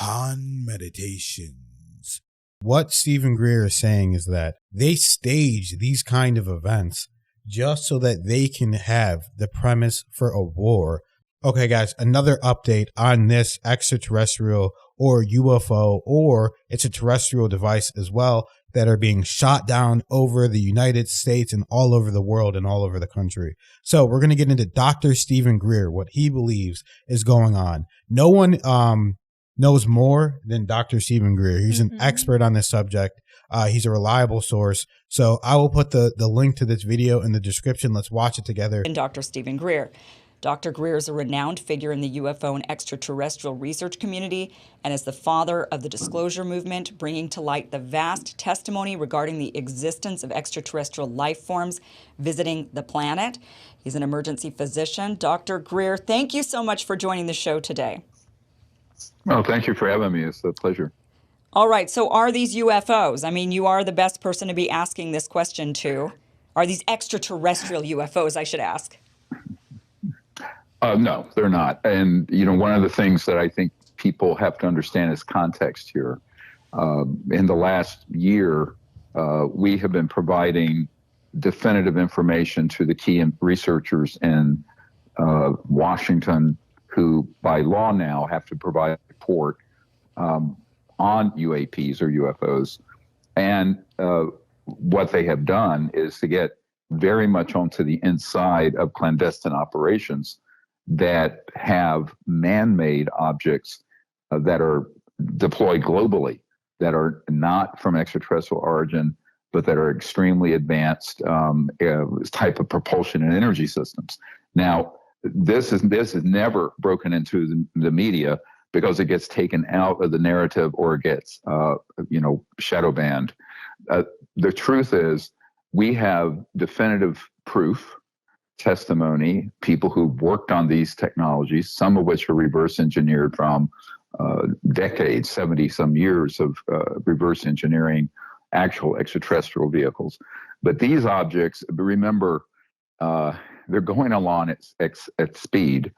Han Meditations. What Steven Greer is saying is that they stage these kind of events just so that they can have the premise for a war. Okay, guys, another update on this extraterrestrial or UFO, or it's a terrestrial device as well, that are being shot down over the United States and all over the world and all over the country. So we're going to get into Dr. Steven Greer, what he believes is going on. No one knows more than Dr. Steven Greer. He's an expert on this subject. He's a reliable source. So I will put the link to this video in the description. Let's watch it together. And Dr. Steven Greer. Dr. Greer is a renowned figure in the UFO and extraterrestrial research community and is the father of the disclosure movement, bringing to light the vast testimony regarding the existence of extraterrestrial life forms visiting the planet. He's an emergency physician. Dr. Greer, thank you so much for joining the show today. Well, thank you for having me. It's a pleasure. All right, so are these UFOs? I mean, you are the best person to be asking this question to. Are these extraterrestrial UFOs, I should ask? No, they're not. And, one of the things that I think people have to understand is context here. In the last year, we have been providing definitive information to the key researchers in Washington who, by law now, have to provide a report on UAPs or UFOs. And what they have done is to get very much onto the inside of clandestine operations that have man-made objects that are deployed globally, that are not from extraterrestrial origin, but that are extremely advanced type of propulsion and energy systems. Now, this is never broken into the media because it gets taken out of the narrative or it gets shadow banned. The truth is, we have definitive proof, testimony, people who've worked on these technologies, some of which are reverse engineered from decades, 70 some years of reverse engineering actual extraterrestrial vehicles. But these objects, remember, they're going along at speed.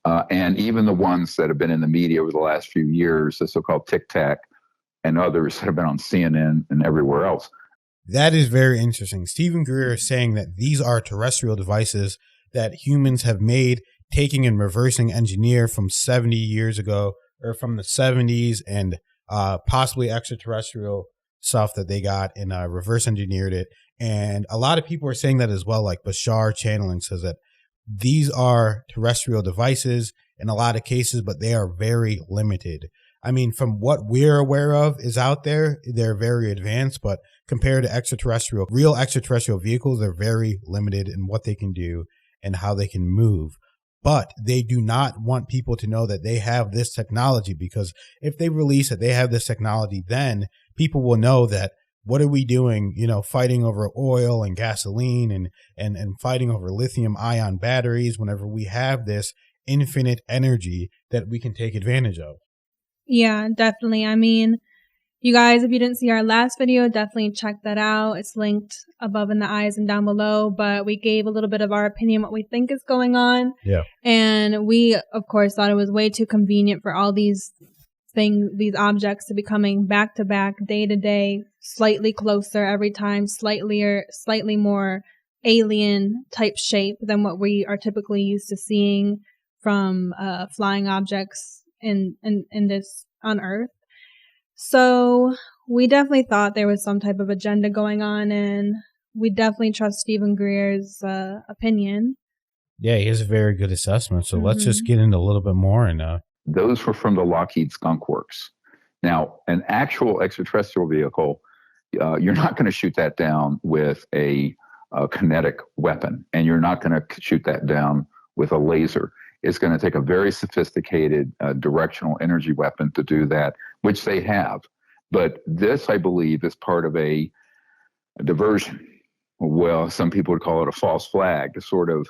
And even the ones that have been in the media over the last few years, the so-called Tic Tac and others that have been on CNN and everywhere else. That is very interesting. Steven Greer is saying that these are terrestrial devices that humans have made, taking and reversing engineer from 70 years ago or from the 70s, and possibly extraterrestrial stuff that they got and reverse engineered it. And a lot of people are saying that as well, like Bashar Channeling says that these are terrestrial devices in a lot of cases, but they are very limited. I mean, from what we're aware of is out there, they're very advanced, but compared to real extraterrestrial vehicles, they're very limited in what they can do and how they can move. But they do not want people to know that they have this technology, because if they release that they have this technology, then people will know that what are we doing, fighting over oil and gasoline and fighting over lithium ion batteries whenever we have this infinite energy that we can take advantage of. Yeah, definitely. I mean, you guys, if you didn't see our last video, definitely check that out. It's linked above in the eyes and down below, but we gave a little bit of our opinion, what we think is going on. Yeah. And we, of course, thought it was way too convenient for all these things, these objects to be coming back to back, day to day, slightly closer every time, slightly more alien type shape than what we are typically used to seeing from flying objects in this on Earth. So we definitely thought there was some type of agenda going on, and we definitely trust Steven Greer's opinion. Yeah, he has a very good assessment. So let's just get into a little bit more. And those were from the Lockheed Skunk Works. Now, an actual extraterrestrial vehicle, you're not going to shoot that down with a kinetic weapon, and you're not going to shoot that down with a laser. It's going to take a very sophisticated directional energy weapon to do that, which they have. But this, I believe, is part of a diversion. Well, some people would call it a false flag, to sort of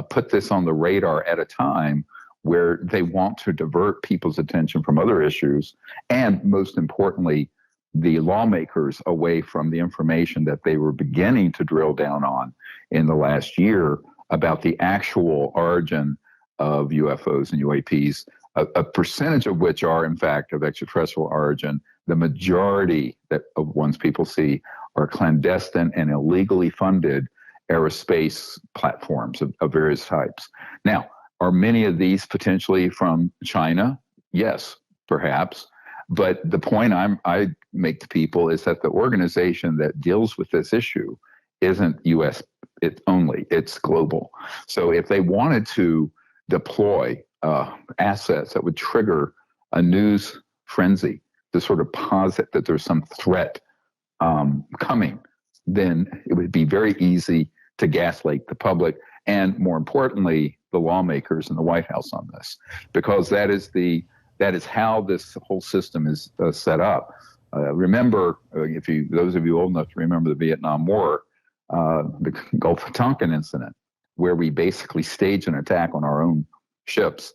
put this on the radar at a time where they want to divert people's attention from other issues, and most importantly, the lawmakers away from the information that they were beginning to drill down on in the last year about the actual origin of UFOs and UAPs a percentage of which are, in fact, of extraterrestrial origin. The majority of ones people see are clandestine and illegally funded aerospace platforms of various types. Now, are many of these potentially from China? Yes, perhaps. But the point I make to people is that the organization that deals with this issue isn't U.S. It's global. So if they wanted to deploy assets that would trigger a news frenzy to sort of posit that there's some threat coming, then it would be very easy to gaslight the public and, more importantly, the lawmakers in the White House on this, because that is how this whole system is set up. Remember, those of you old enough to remember the Vietnam War, the Gulf of Tonkin incident, where we basically staged an attack on our own ships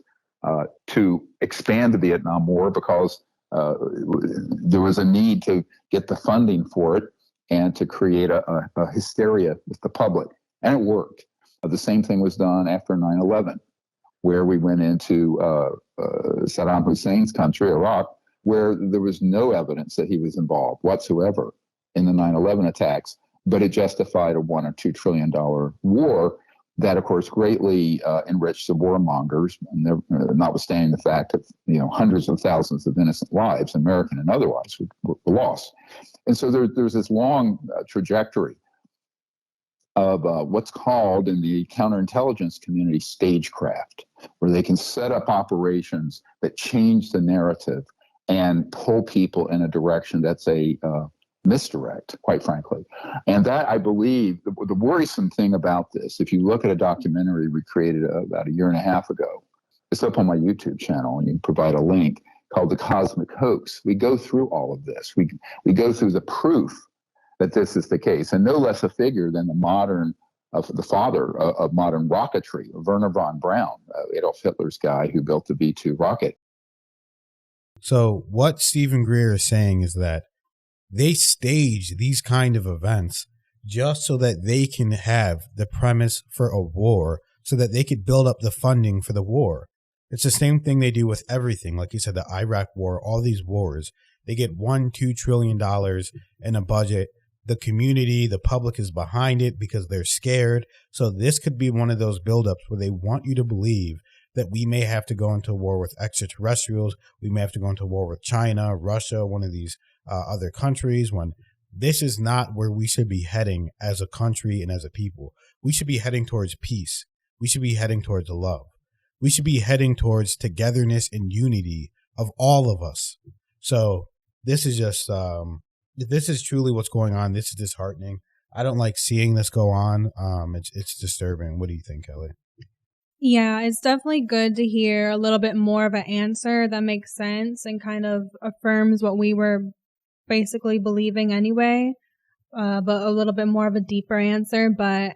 to expand the Vietnam War because there was a need to get the funding for it and to create a hysteria with the public. And it worked. The same thing was done after 9/11, where we went into Saddam Hussein's country, Iraq, where there was no evidence that he was involved whatsoever in the 9/11 attacks, but it justified a $1 or $2 trillion war that, of course, greatly enriched the warmongers, notwithstanding the fact that hundreds of thousands of innocent lives, American and otherwise, were lost. And so there's this long trajectory of what's called in the counterintelligence community stagecraft, where they can set up operations that change the narrative and pull people in a direction that's a misdirect, quite frankly. And that, I believe, the worrisome thing about this, if you look at a documentary we created about 1.5 years ago, it's up on my YouTube channel, and you can provide a link, called The Cosmic Hoax. We go through all of this. We go through the proof that this is the case, and no less a figure than the father of modern rocketry, Werner von Braun, Adolf Hitler's guy who built the V-2 rocket. So what Steven Greer is saying is that they stage these kind of events just so that they can have the premise for a war, so that they could build up the funding for the war. It's the same thing they do with everything. Like you said, the Iraq war, all these wars, they get $1-2 trillion in a budget. The community, the public is behind it because they're scared. So this could be one of those buildups where they want you to believe that we may have to go into war with extraterrestrials. We may have to go into war with China, Russia, one of these other countries, when this is not where we should be heading as a country and as a people. We should be heading towards peace. We should be heading towards love. We should be heading towards togetherness and unity of all of us. So this is just, this is truly what's going on. This is disheartening. I don't like seeing this go on. It's disturbing. What do you think, Kelly? Yeah, it's definitely good to hear a little bit more of an answer that makes sense and kind of affirms what we were basically believing anyway, but a little bit more of a deeper answer. But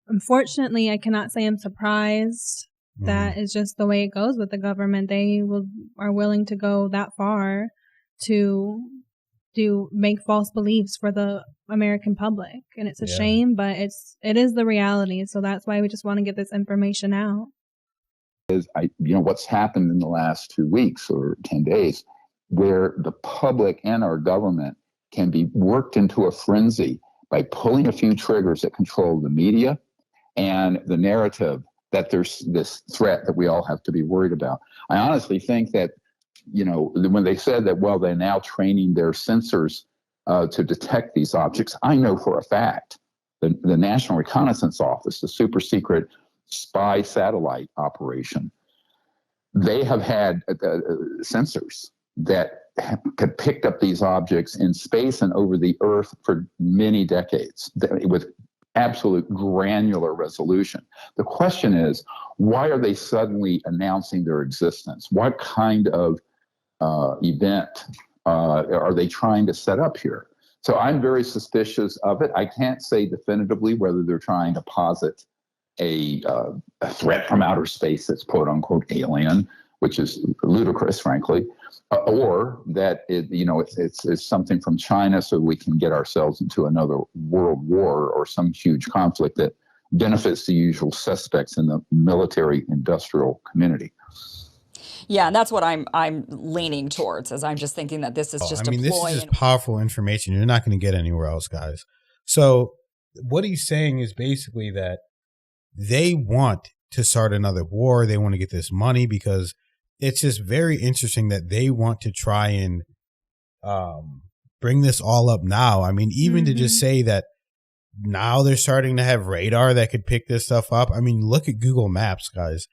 unfortunately, I cannot say I'm surprised. That is just the way it goes with the government. They are willing to go that far to make false beliefs for the American public, and it's a shame, but it is the reality. So that's why we just want to get this information out. What's happened in the last 2 weeks or 10 days, where the public and our government can be worked into a frenzy by pulling a few triggers that control the media and the narrative that there's this threat that we all have to be worried about. I honestly think that, when they said that, well, they're now training their sensors to detect these objects, I know for a fact the National Reconnaissance Office, the super secret spy satellite operation, they have had sensors that have picked up these objects in space and over the Earth for many decades with absolute granular resolution. The question is, why are they suddenly announcing their existence? What kind of event are they trying to set up here? So I'm very suspicious of it. I can't say definitively whether they're trying to posit a threat from outer space that's quote unquote alien, which is ludicrous, frankly, or that it's something from China so we can get ourselves into another world war or some huge conflict that benefits the usual suspects in the military industrial community. Yeah, and that's what I'm leaning towards, as I'm just thinking that this is just I mean, a this ploy. is just powerful information. You're not going to get anywhere else, guys. So what he's saying is basically that they want to start another war. They want to get this money because it's just very interesting that they want to try and bring this all up now. I mean, even to just say that now they're starting to have radar that could pick this stuff up. I mean, look at Google Maps, guys.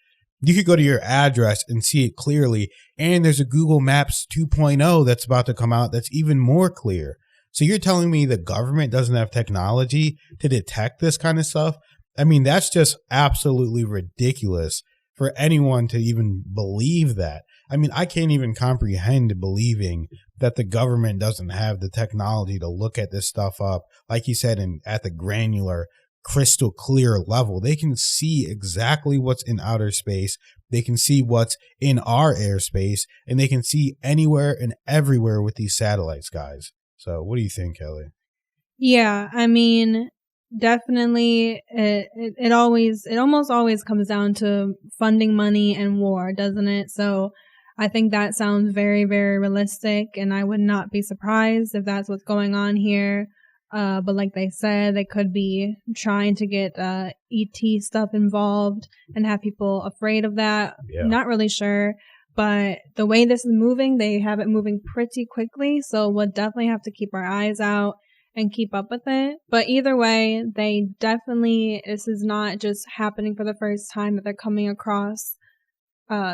You could go to your address and see it clearly. And there's a Google Maps 2.0 that's about to come out that's even more clear. So you're telling me the government doesn't have technology to detect this kind of stuff? I mean, that's just absolutely ridiculous for anyone to even believe that. I mean, I can't even comprehend believing that the government doesn't have the technology to look at this stuff up. Like you said, at the granular, crystal clear level, they can see exactly what's in outer space. They can see what's in our airspace, and they can see anywhere and everywhere with these satellites, guys. So what do you think, Kelly? Yeah, I mean, definitely it almost always comes down to funding, money, and war, doesn't it? So I think that sounds very, very realistic, and I would not be surprised if that's what's going on here. But like they said, they could be trying to get ET stuff involved and have people afraid of that. Yeah. Not really sure. But the way this is moving, they have it moving pretty quickly. So we'll definitely have to keep our eyes out and keep up with it. But either way, this is not just happening for the first time that they're coming across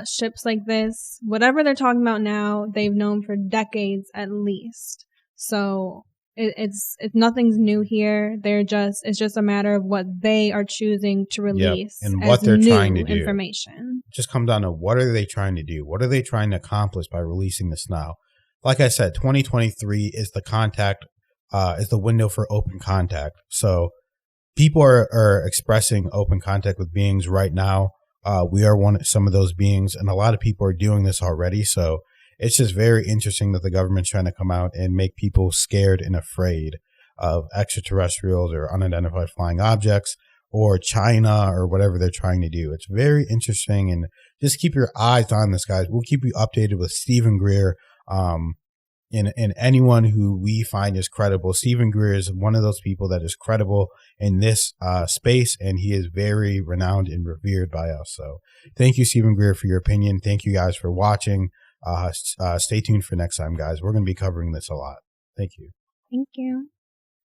ships like this. Whatever they're talking about now, they've known for decades at least. So it's nothing's new here. It's just a matter of what they are choosing to release and what they're trying to do. Information. Just come down to what are they trying to do? What are they trying to accomplish by releasing this now? Like I said, 2023 is the window for open contact. So people are expressing open contact with beings right now. We are some of those beings, and a lot of people are doing this already. So it's just very interesting that the government's trying to come out and make people scared and afraid of extraterrestrials or unidentified flying objects or China or whatever they're trying to do. It's very interesting, and just keep your eyes on this, guys. We'll keep you updated with Steven Greer. And anyone who we find is credible. Steven Greer is one of those people that is credible in this space, and he is very renowned and revered by us. So thank you, Steven Greer, for your opinion. Thank you guys for watching. Stay tuned for next time, guys. We're going to be covering this a lot. Thank you. Thank you.